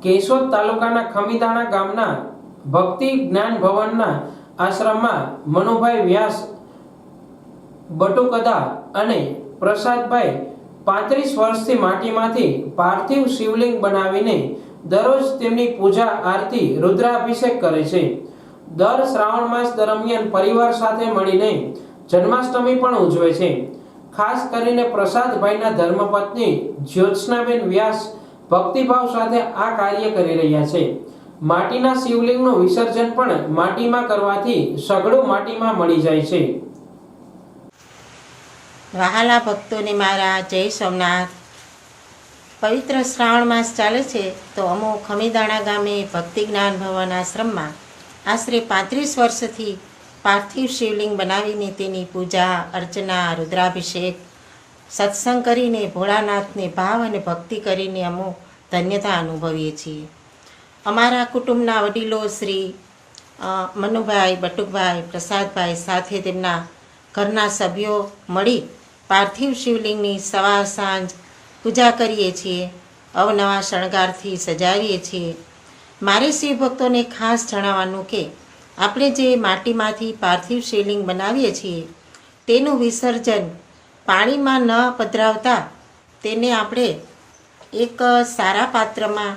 કેશોદ તાલુકાના ખમીદાણા ગામના ભક્તિ જ્ઞાન ભવનના આશ્રમમાં મનુભાઈ વ્યાસ બટુકદા અને પ્રસાદભાઈ 35 વર્ષથી માટીમાંથી પાર્થિવ શિવલિંગ બનાવીને દરરોજ તેમની પૂજા આરતી રુદ્રાભિષેક કરે છે। દર શ્રાવણ માસ દરમિયાન પરિવાર સાથે મળીને જન્માષ્ટમી પણ ઉજવે છે। ખાસ કરીને પ્રસાદભાઈના ધર્મપત્ની જ્યોત્સનાબેન વ્યાસ ભક્તિભાવ સાથે આ કાર્ય કરી રહ્યા છે। માટીના શિવલિંગનું વિસર્જન પણ માટીમાં કરવાથી સઘળું માટીમાં મળી જાય છે। વહાલા ભક્તોને મારા જય સોમનાથ। પવિત્ર શ્રાવણ માસ ચાલે છે તો અમો ખમીદાણા ગામે ભક્તિ જ્ઞાન ભવન આશ્રમમાં આશરે 35 વર્ષથી પાર્થિવ શિવલિંગ બનાવીને તેની પૂજા અર્ચના રુદ્રાભિષેક સત્સંગ કરીને ભોળાનાથને ભાવ અને ભક્તિ કરીને અમો ધન્યતા અનુભવીએ છીએ। અમારા કુટુંબના વડીલો શ્રી મનુભાઈ બટુકભાઈ પ્રસાદભાઈ સાથે તેમના ઘરના સભ્યો મળી પાર્થિવ શિવલિંગની સવાર સાંજ પૂજા કરીએ છીએ। અવનવા શણગારથી સજાવીએ છીએ। મારે શિવ ભક્તોને ખાસ જણાવવાનું કે આપણે જે માટીમાંથી પાર્થિવ શિવલિંગ બનાવીએ છીએ તેનું વિસર્જન પાણીમાં ન પધરાવતા તેને આપણે એક સારા પાત્રમાં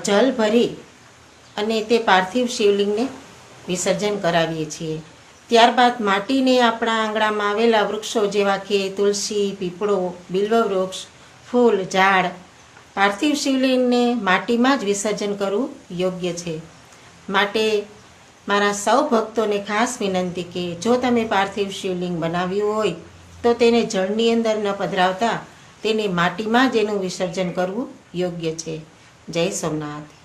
જલ ભરી અને તે પાર્થિવ શિવલિંગને વિસર્જન કરાવીએ છીએ। ત્યારબાદ માટીને આપણા આંગણામાં આવેલા વૃક્ષો જેવા કે તુલસી પીપળો બિલ્વ વૃક્ષ ફૂલ ઝાડ પાર્થિવ શિવલિંગને માટીમાં જ વિસર્જન કરવું યોગ્ય છે। માટે મારા સૌ ભક્તોને ખાસ વિનંતી કે જો તમે પાર્થિવ શિવલિંગ બનાવ્યું હોય તો તેને જળની અંદર ન પધરાવતા તેને માટીમાં જ એનું વિસર્જન કરવું યોગ્ય છે। જય સોમનાથ।